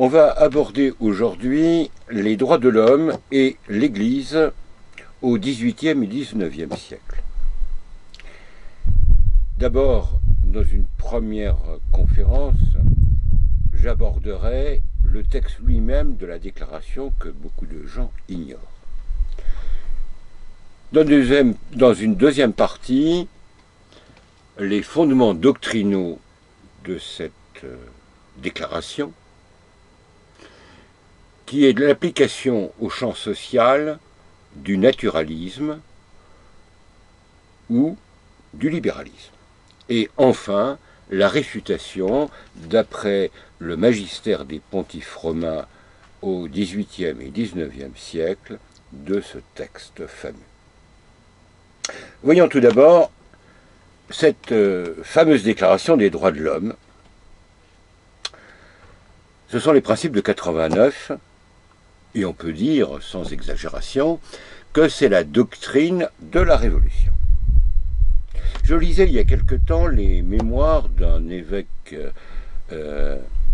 On va aborder aujourd'hui les droits de l'homme et l'Église au XVIIIe et XIXe siècle. D'abord, dans une première conférence, j'aborderai le texte lui-même de la déclaration que beaucoup de gens ignorent. Dans une deuxième partie, les fondements doctrinaux de cette déclaration, qui est de l'application au champ social du naturalisme ou du libéralisme. Et enfin, la réfutation, d'après le magistère des pontifes romains au XVIIIe et XIXe siècle, de ce texte fameux. Voyons tout d'abord cette fameuse déclaration des droits de l'homme. Ce sont les principes de 89, et on peut dire, sans exagération, que c'est la doctrine de la Révolution. Je lisais il y a quelque temps les mémoires d'un évêque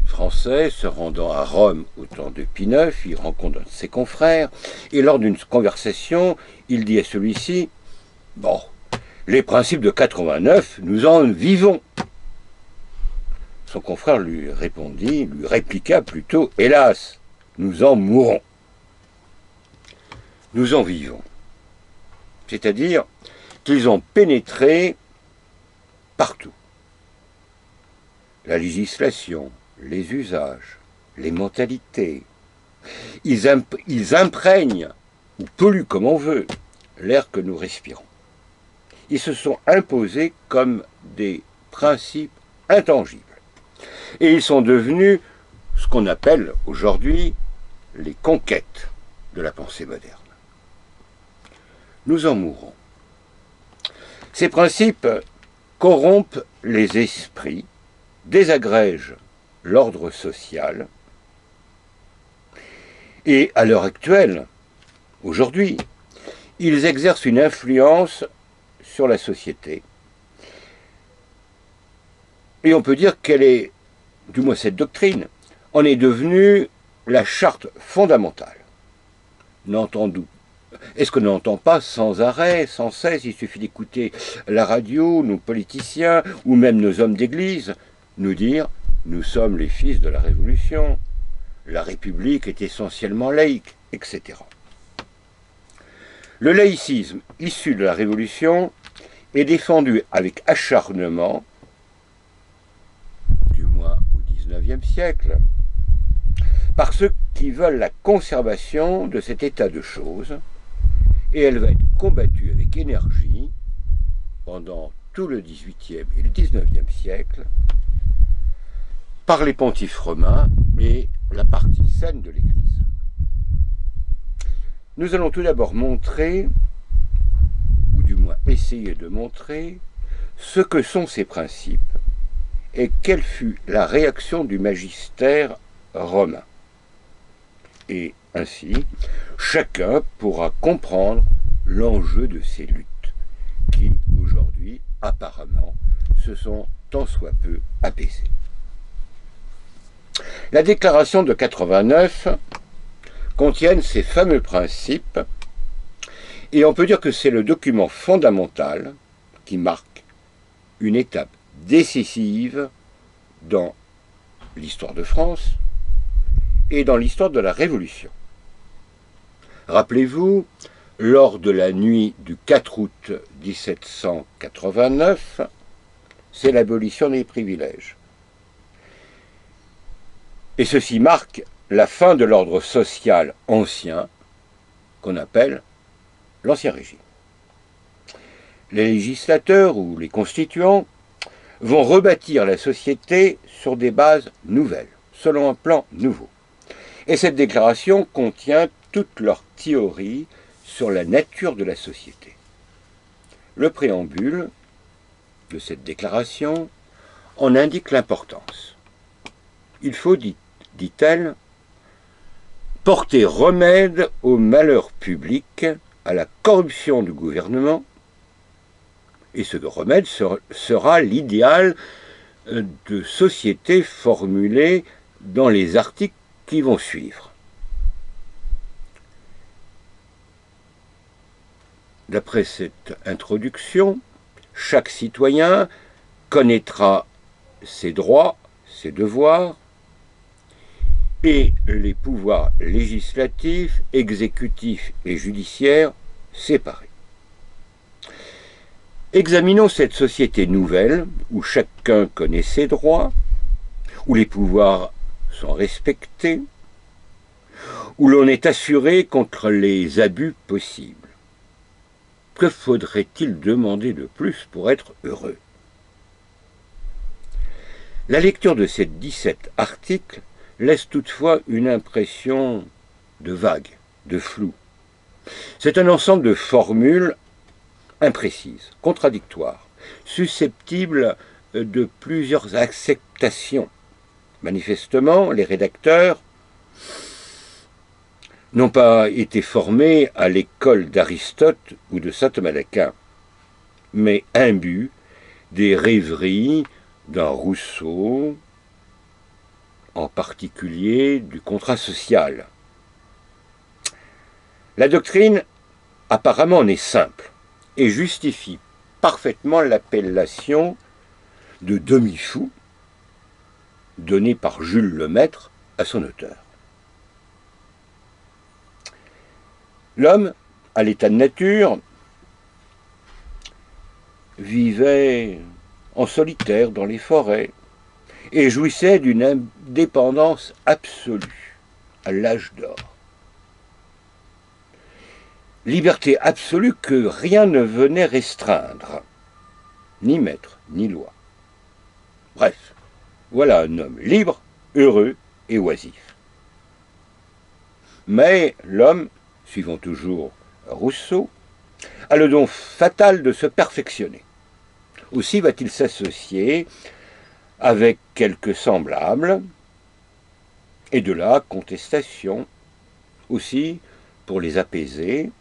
français se rendant à Rome au temps de Pie IX. Il rencontre un de ses confrères, et lors d'une conversation, il dit à celui-ci « Bon, les principes de 89, nous en vivons ». Son confrère lui répliqua plutôt « Hélas, nous en mourons ». Nous en vivons. C'est-à-dire qu'ils ont pénétré partout. La législation, les usages, les mentalités. Ils imprègnent, ou polluent comme on veut, l'air que nous respirons. Ils se sont imposés comme des principes intangibles. Et ils sont devenus ce qu'on appelle aujourd'hui les conquêtes de la pensée moderne. Nous en mourons. Ces principes corrompent les esprits, désagrègent l'ordre social, et à l'heure actuelle, aujourd'hui, ils exercent une influence sur la société. Et on peut dire qu'elle est, du moins cette doctrine, en est devenue la charte fondamentale. Est-ce qu'on n'entend pas sans arrêt, sans cesse, il suffit d'écouter la radio, nos politiciens, ou même nos hommes d'église, nous dire « nous sommes les fils de la Révolution, la République est essentiellement laïque », etc. Le laïcisme issu de la Révolution est défendu avec acharnement, du moins au XIXe siècle, par ceux qui veulent la conservation de cet état de choses, et elle va être combattue avec énergie pendant tout le XVIIIe et le XIXe siècle par les pontifes romains et la partie saine de l'Église. Nous allons tout d'abord montrer, ou du moins essayer de montrer, ce que sont ces principes et quelle fut la réaction du magistère romain. Et ainsi, chacun pourra comprendre l'enjeu de ces luttes, qui, aujourd'hui, apparemment, se sont tant soit peu apaisées. La déclaration de 89 contient ces fameux principes, et on peut dire que c'est le document fondamental qui marque une étape décisive dans l'histoire de France et dans l'histoire de la Révolution. Rappelez-vous, lors de la nuit du 4 août 1789, c'est l'abolition des privilèges. Et ceci marque la fin de l'ordre social ancien, qu'on appelle l'Ancien Régime. Les législateurs ou les constituants vont rebâtir la société sur des bases nouvelles, selon un plan nouveau. Et cette déclaration contient toute leur théorie sur la nature de la société. Le préambule de cette déclaration en indique l'importance. Il faut, dit-elle, porter remède au malheur public, à la corruption du gouvernement, et ce remède sera l'idéal de société formulé dans les articles qui vont suivre. D'après cette introduction, chaque citoyen connaîtra ses droits, ses devoirs, et les pouvoirs législatifs, exécutifs et judiciaires séparés. Examinons cette société nouvelle où chacun connaît ses droits, où les pouvoirs sont respectés, où l'on est assuré contre les abus possibles. Que faudrait-il demander de plus pour être heureux? La lecture de ces 17 articles laisse toutefois une impression de vague, de flou. C'est un ensemble de formules imprécises, contradictoires, susceptibles de plusieurs acceptations. Manifestement, les rédacteurs n'ont pas été formés à l'école d'Aristote ou de saint Thomas d'Aquin, mais imbus des rêveries d'un Rousseau, en particulier du contrat social. La doctrine apparemment en est simple et justifie parfaitement l'appellation de demi-fou donnée par Jules Lemaître à son auteur. L'homme, à l'état de nature, vivait en solitaire dans les forêts et jouissait d'une indépendance absolue à l'âge d'or. Liberté absolue que rien ne venait restreindre, ni maître, ni loi. Bref, voilà un homme libre, heureux et oisif. Mais l'homme, suivant toujours Rousseau, a le don fatal de se perfectionner. Aussi va-t-il s'associer avec quelques semblables, et de là contestation, aussi pour les apaiser.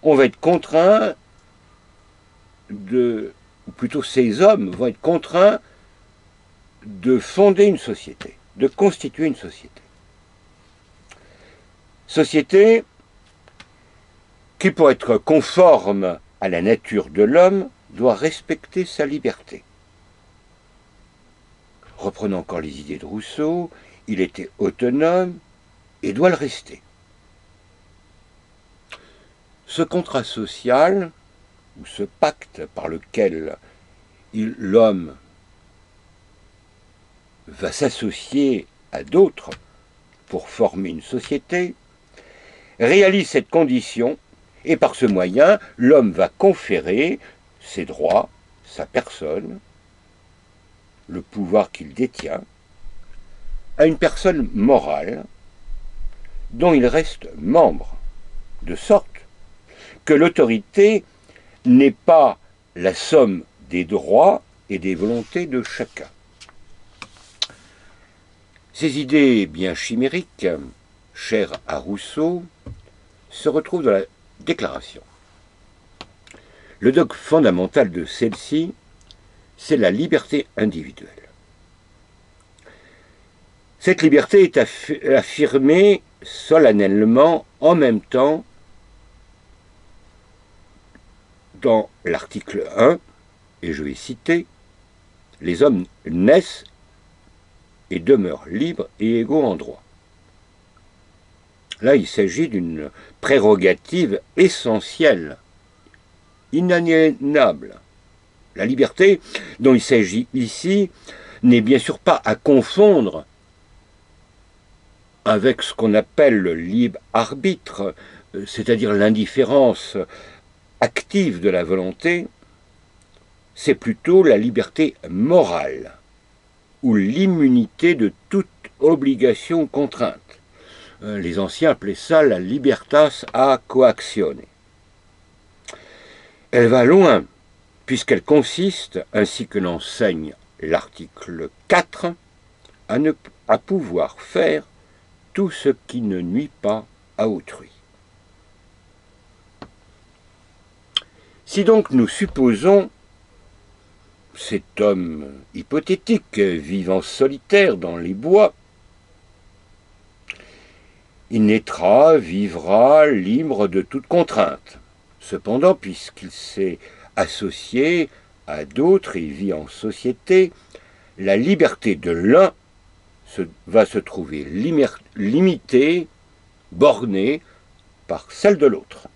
On va être contraint ou plutôt ces hommes vont être contraints de fonder une société, de constituer une société. Société qui, pour être conforme à la nature de l'homme, doit respecter sa liberté. Reprenons encore les idées de Rousseau, il était autonome et doit le rester. Ce contrat social, ou ce pacte par lequel l'homme va s'associer à d'autres pour former une société, réalise cette condition et par ce moyen, l'homme va conférer ses droits, sa personne, le pouvoir qu'il détient, à une personne morale dont il reste membre, de sorte que l'autorité n'est pas la somme des droits et des volontés de chacun. Ces idées bien chimériques, chères à Rousseau, se retrouvent dans la Déclaration. Le dogme fondamental de celle-ci, c'est la liberté individuelle. Cette liberté est affirmée solennellement en même temps dans l'article 1, et je vais citer, « Les hommes naissent et demeurent libres et égaux en droit ». Là, il s'agit d'une prérogative essentielle, inaliénable. La liberté dont il s'agit ici n'est bien sûr pas à confondre avec ce qu'on appelle le libre arbitre, c'est-à-dire l'indifférence active de la volonté, c'est plutôt la liberté morale, ou l'immunité de toute obligation ou contrainte. Les anciens appelaient ça la libertas a coactione. Elle va loin, puisqu'elle consiste, ainsi que l'enseigne l'article 4, à pouvoir faire tout ce qui ne nuit pas à autrui. Si donc nous supposons cet homme hypothétique vivant solitaire dans les bois, il naîtra, vivra libre de toute contrainte. Cependant, puisqu'il s'est associé à d'autres et vit en société, la liberté de l'un va se trouver limitée, bornée par celle de l'autre,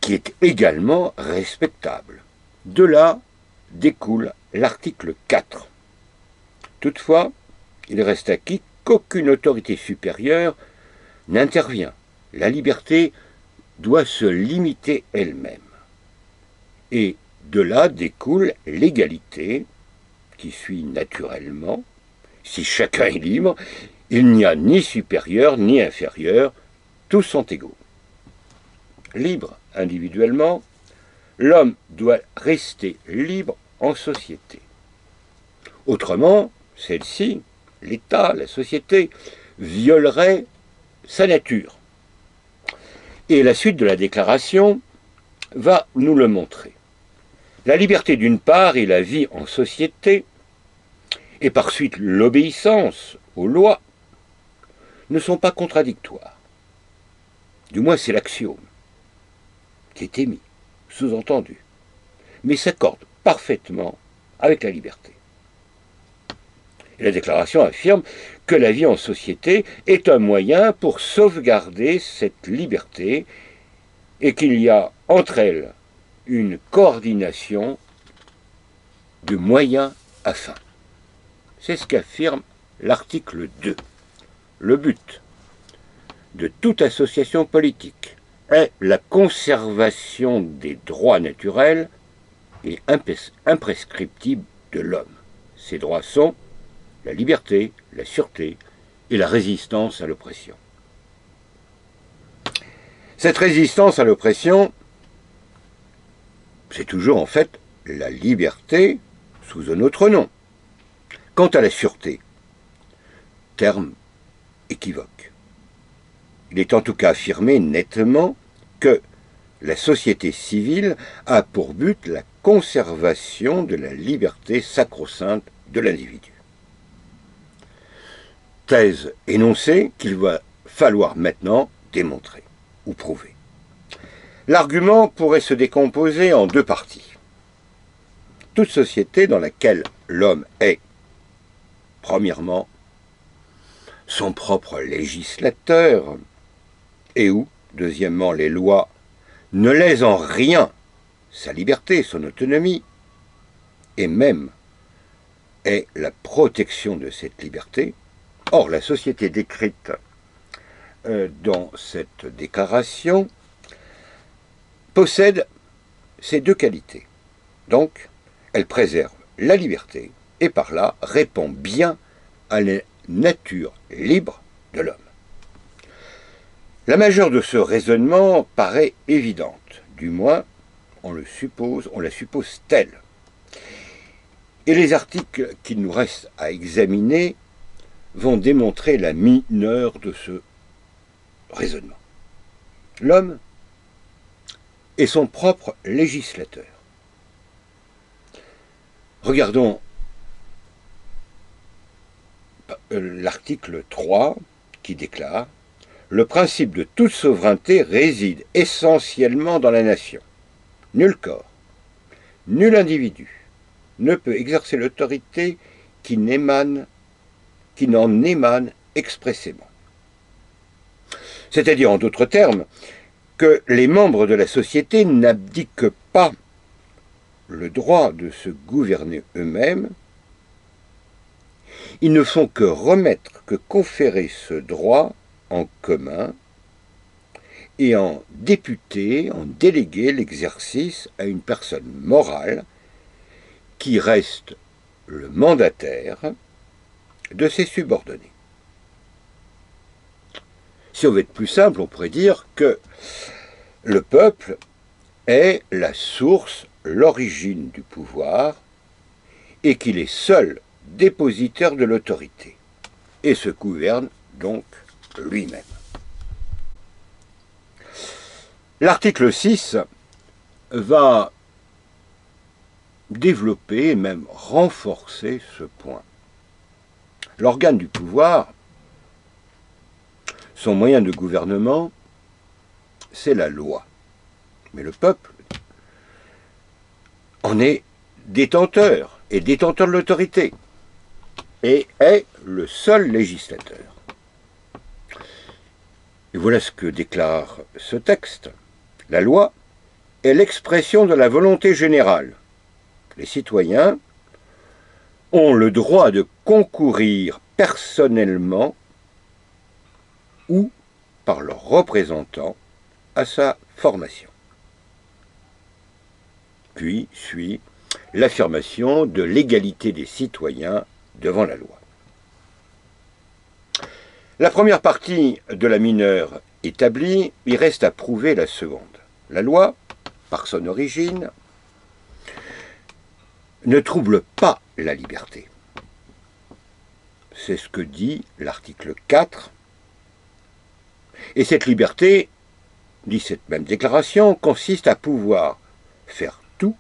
qui est également respectable. De là découle l'article 4. Toutefois, il reste acquis qu'aucune autorité supérieure n'intervient. La liberté doit se limiter elle-même. Et de là découle l'égalité, qui suit naturellement. Si chacun est libre, il n'y a ni supérieur ni inférieur, tous sont égaux. Libre individuellement, l'homme doit rester libre en société. Autrement, celle-ci, l'État, la société, violerait sa nature. Et la suite de la déclaration va nous le montrer. La liberté d'une part et la vie en société, et par suite l'obéissance aux lois, ne sont pas contradictoires. Du moins c'est l'axiome qui est émis, sous-entendu, mais s'accorde parfaitement avec la liberté. Et la déclaration affirme que la vie en société est un moyen pour sauvegarder cette liberté et qu'il y a entre elles une coordination de moyens à fin. C'est ce qu'affirme l'article 2. Le but de toute association politique est la conservation des droits naturels et imprescriptibles de l'homme. Ces droits sont la liberté, la sûreté et la résistance à l'oppression. Cette résistance à l'oppression, c'est toujours en fait la liberté sous un autre nom. Quant à la sûreté, terme équivoque. Il est en tout cas affirmé nettement que la société civile a pour but la conservation de la liberté sacro-sainte de l'individu. Thèse énoncée qu'il va falloir maintenant démontrer ou prouver. L'argument pourrait se décomposer en deux parties. Toute société dans laquelle l'homme est, premièrement, son propre législateur, et où, deuxièmement, les lois ne lèsent en rien sa liberté, son autonomie, et même est la protection de cette liberté. Or, la société décrite dans cette déclaration possède ces deux qualités. Donc, elle préserve la liberté et par là répond bien à la nature libre de l'homme. La majeure de ce raisonnement paraît évidente, du moins on la suppose telle. Et les articles qu'il nous reste à examiner vont démontrer la mineure de ce raisonnement. L'homme est son propre législateur. Regardons l'article 3 qui déclare « Le principe de toute souveraineté réside essentiellement dans la nation. Nul corps, nul individu ne peut exercer l'autorité qui n'en émane expressément. » C'est-à-dire, en d'autres termes, que les membres de la société n'abdiquent pas le droit de se gouverner eux-mêmes. Ils ne font que remettre, que conférer ce droit en commun et en députer, en déléguer l'exercice à une personne morale qui reste le mandataire de ses subordonnés. Si on veut être plus simple, on pourrait dire que le peuple est la source, l'origine du pouvoir et qu'il est seul dépositaire de l'autorité et se gouverne donc lui-même. L'article 6 va développer et même renforcer ce point. L'organe du pouvoir, son moyen de gouvernement, c'est la loi. Mais le peuple en est détenteur, et détenteur de l'autorité, et est le seul législateur. Et voilà ce que déclare ce texte. La loi est l'expression de la volonté générale. Les citoyens ont le droit de concourir personnellement ou par leurs représentants à sa formation. Puis suit l'affirmation de l'égalité des citoyens devant la loi. La première partie de la mineure établie, il reste à prouver la seconde. La loi, par son origine, ne trouble pas la liberté. C'est ce que dit l'article 4. Et cette liberté, dit cette même déclaration, consiste à pouvoir faire tout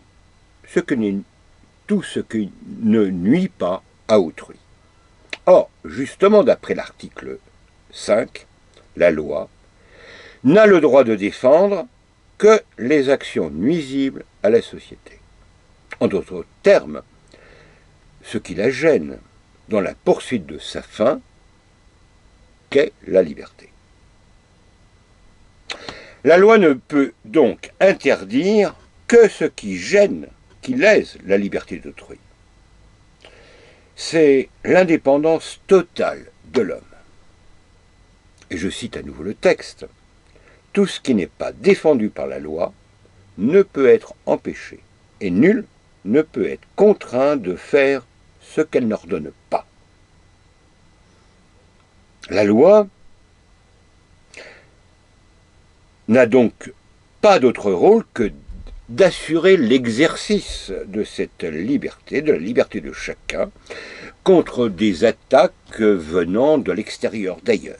ce qui ne nuit pas à autrui. Or, justement, d'après l'article 5, la loi n'a le droit de défendre que les actions nuisibles à la société. En d'autres termes, ce qui la gêne dans la poursuite de sa fin, qu'est la liberté. La loi ne peut donc interdire que ce qui gêne, qui lèse la liberté d'autrui. C'est l'indépendance totale de l'homme. Et je cite à nouveau le texte. Tout ce qui n'est pas défendu par la loi ne peut être empêché, et nul ne peut être contraint de faire ce qu'elle n'ordonne pas. La loi n'a donc pas d'autre rôle que d'assurer l'exercice de cette liberté, de la liberté de chacun, contre des attaques venant de l'extérieur, d'ailleurs.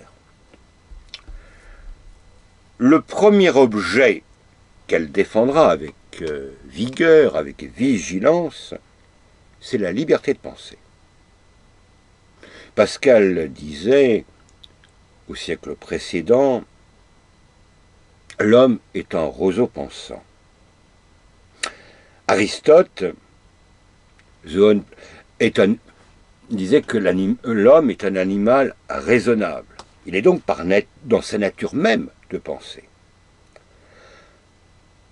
Le premier objet qu'elle défendra avec vigueur, avec vigilance, c'est la liberté de penser. Pascal disait, au siècle précédent, l'homme est un roseau pensant. Aristote disait que l'homme est un animal raisonnable. Il est donc dans sa nature même de penser.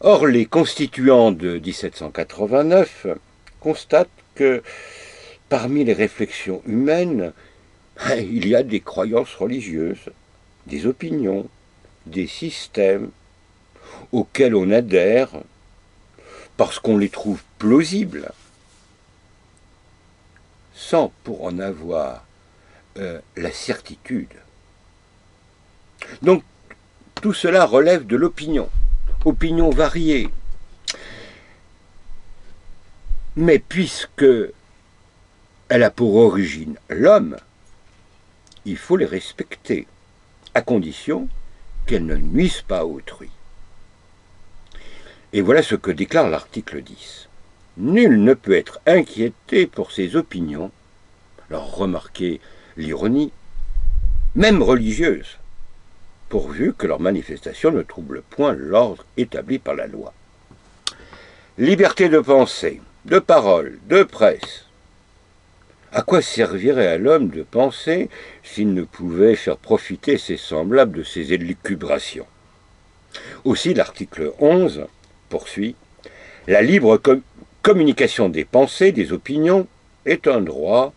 Or, les constituants de 1789 constatent que parmi les réflexions humaines, il y a des croyances religieuses, des opinions, des systèmes auxquels on adhère parce qu'on les trouve plausibles, sans pour en avoir la certitude. Donc, tout cela relève de l'opinion, opinion variée. Mais puisque elle a pour origine l'homme, il faut les respecter, à condition qu'elles ne nuisent pas à autrui. Et voilà ce que déclare l'article 10. Nul ne peut être inquiété pour ses opinions, alors remarquez l'ironie, même religieuse, pourvu que leur manifestation ne trouble point l'ordre établi par la loi. Liberté de pensée, de parole, de presse. À quoi servirait à l'homme de penser s'il ne pouvait faire profiter ses semblables de ses élucubrations? Aussi, l'article 11 poursuit « La libre communication des pensées, des opinions, est un droit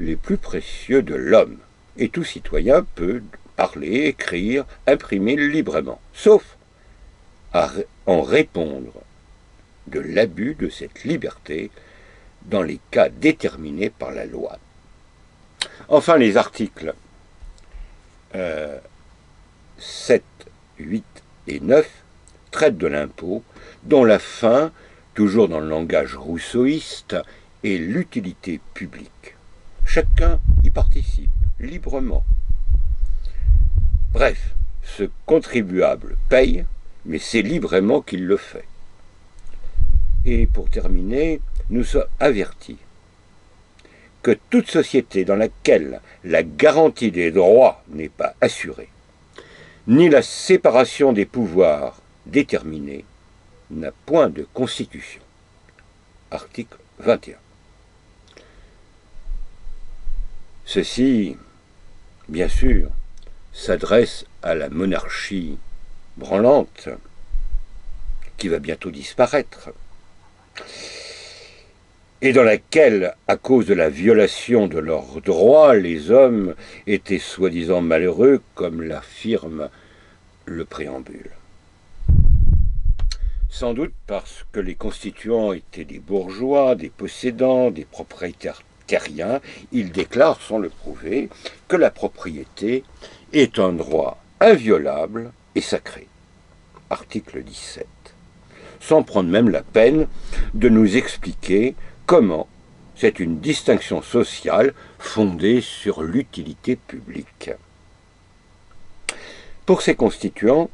les plus précieux de l'homme, et tout citoyen peut parler, écrire, imprimer librement, sauf à en répondre de l'abus de cette liberté dans les cas déterminés par la loi. » Enfin, les articles 7, 8 et 9 traitent de l'impôt, dont la fin, toujours dans le langage rousseauiste, est l'utilité publique. Chacun y participe librement. Bref, ce contribuable paye, mais c'est librement qu'il le fait. Et pour terminer, nous sommes avertis que toute société dans laquelle la garantie des droits n'est pas assurée, ni la séparation des pouvoirs déterminée, n'a point de constitution. Article 21. Ceci, bien sûr, s'adresse à la monarchie branlante, qui va bientôt disparaître, et dans laquelle, à cause de la violation de leurs droits, les hommes étaient soi-disant malheureux, comme l'affirme le préambule. Sans doute parce que les constituants étaient des bourgeois, des possédants, des propriétaires terriens, ils déclarent, sans le prouver, que la propriété est un droit inviolable et sacré. Article 17. Sans prendre même la peine de nous expliquer comment c'est une distinction sociale fondée sur l'utilité publique. Pour ces constituants,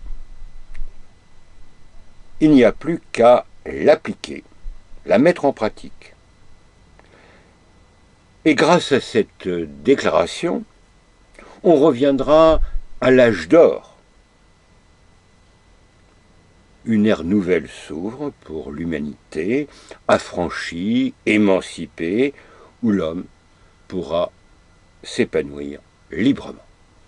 il n'y a plus qu'à l'appliquer, la mettre en pratique. Et grâce à cette déclaration, on reviendra à l'âge d'or. Une ère nouvelle s'ouvre pour l'humanité, affranchie, émancipée, où l'homme pourra s'épanouir librement.